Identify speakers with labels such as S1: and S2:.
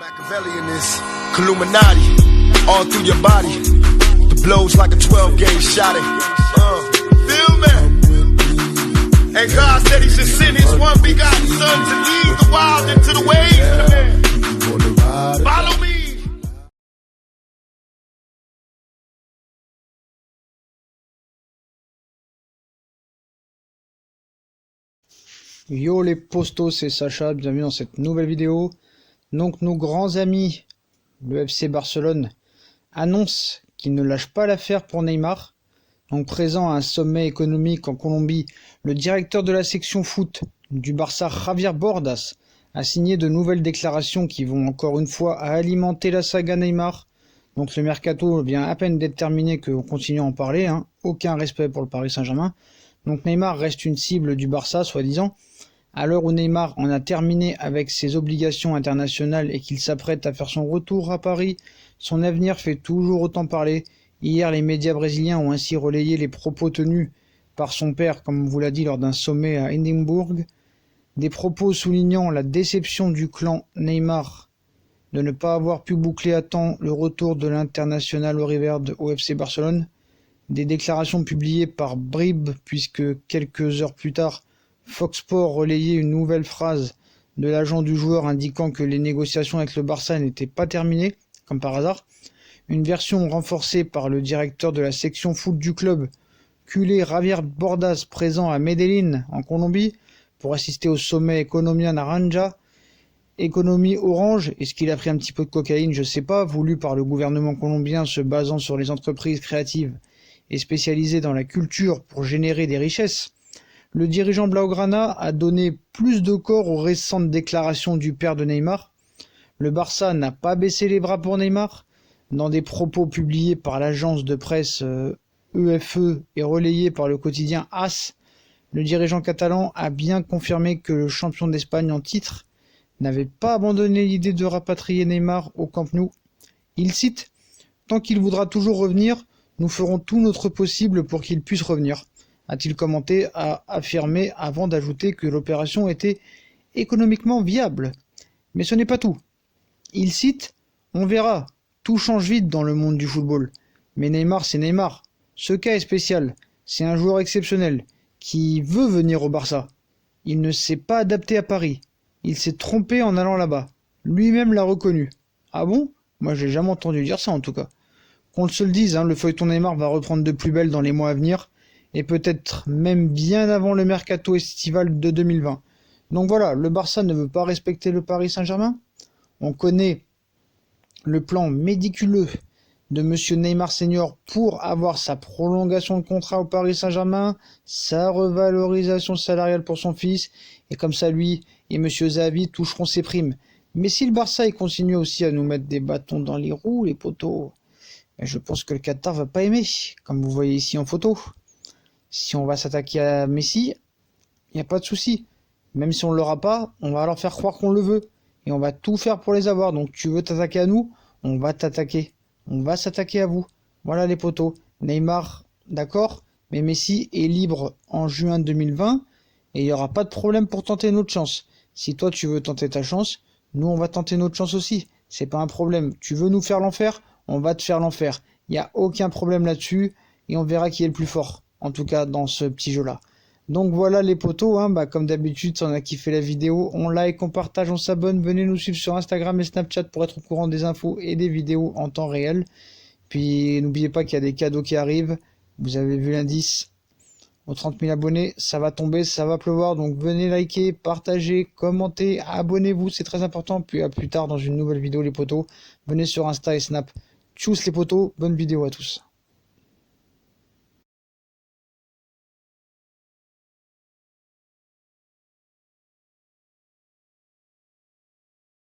S1: Machiavelli in this Illuminati, all through your body. The blows like a 12-gauge shot. Feel me? And God said He should send His one begotten Son to lead the wild into the ways. Follow me.
S2: Yo les postos, c'est Sacha, bienvenue dans cette nouvelle vidéo. Donc nos grands amis, le FC Barcelone, annoncent qu'ils ne lâchent pas l'affaire pour Neymar. Donc présent à un sommet économique en Colombie, le directeur de la section foot du Barça, Javier Bordas, a signé de nouvelles déclarations qui vont encore une fois alimenter la saga Neymar. Donc le mercato vient à peine d'être terminé qu'on continue à en parler, Aucun respect pour le Paris Saint-Germain. Donc Neymar reste une cible du Barça, soi-disant. À l'heure où Neymar en a terminé avec ses obligations internationales et qu'il s'apprête à faire son retour à Paris, son avenir fait toujours autant parler. Hier, les médias brésiliens ont ainsi relayé les propos tenus par son père, comme on vous l'a dit, lors d'un sommet à Edimbourg. Des propos soulignant la déception du clan Neymar de ne pas avoir pu boucler à temps le retour de l'international Oriverde au FC Barcelone. Des déclarations publiées par Brib, puisque quelques heures plus tard, Fox Sports relayait une nouvelle phrase de l'agent du joueur indiquant que les négociations avec le Barça n'étaient pas terminées, comme par hasard. Une version renforcée par le directeur de la section foot du club, culé Javier Bordas, présent à Medellín, en Colombie, pour assister au sommet Economía Naranja, économie orange, est-ce qu'il a pris un petit peu de cocaïne, je sais pas, voulu par le gouvernement colombien se basant sur les entreprises créatives et spécialisées dans la culture pour générer des richesses. Le dirigeant Blaugrana a donné plus de corps aux récentes déclarations du père de Neymar. Le Barça n'a pas baissé les bras pour Neymar. Dans des propos publiés par l'agence de presse EFE et relayés par le quotidien AS, le dirigeant catalan a bien confirmé que le champion d'Espagne en titre n'avait pas abandonné l'idée de rapatrier Neymar au Camp Nou. Il cite « Tant qu'il voudra toujours revenir, nous ferons tout notre possible pour qu'il puisse revenir », a-t-il commenté, a affirmé avant d'ajouter que l'opération était économiquement viable. Mais ce n'est pas tout. Il cite « On verra, tout change vite dans le monde du football. Mais Neymar, c'est Neymar. Ce cas est spécial. C'est un joueur exceptionnel qui veut venir au Barça. Il ne s'est pas adapté à Paris. Il s'est trompé en allant là-bas. Lui-même l'a reconnu. Ah bon? Moi, j'ai jamais entendu dire ça en tout cas. Qu'on se le dise, le feuilleton Neymar va reprendre de plus belle dans les mois à venir. Et peut-être même bien avant le mercato estival de 2020. Donc voilà, le Barça ne veut pas respecter le Paris Saint-Germain. On connaît le plan médiculeux de monsieur Neymar Senior pour avoir sa prolongation de contrat au Paris Saint-Germain, sa revalorisation salariale pour son fils, et comme ça lui et monsieur Zahavi toucheront ses primes. Mais si le Barça il continue aussi à nous mettre des bâtons dans les roues, les poteaux, je pense que le Qatar va pas aimer, comme vous voyez ici en photo. Si on va s'attaquer à Messi, il n'y a pas de souci. Même si on ne l'aura pas, on va leur faire croire qu'on le veut. Et on va tout faire pour les avoir. Donc tu veux t'attaquer à nous, on va t'attaquer. On va s'attaquer à vous. Voilà les potos. Neymar, d'accord, mais Messi est libre en juin 2020. Et il n'y aura pas de problème pour tenter notre chance. Si toi tu veux tenter ta chance, nous on va tenter notre chance aussi. C'est pas un problème. Tu veux nous faire l'enfer, on va te faire l'enfer. Il n'y a aucun problème là-dessus. Et on verra qui est le plus fort. En tout cas dans ce petit jeu là. Donc voilà les potos, comme d'habitude si on a kiffé la vidéo, on like, on partage, on s'abonne, venez nous suivre sur Instagram et Snapchat pour être au courant des infos et des vidéos en temps réel. Puis n'oubliez pas qu'il y a des cadeaux qui arrivent, vous avez vu l'indice, aux 30 000 abonnés, ça va tomber, ça va pleuvoir, donc venez liker, partager, commenter, abonnez-vous, c'est très important, puis à plus tard dans une nouvelle vidéo les potos, venez sur Insta et Snap. Tchuss les potos, bonne vidéo à tous.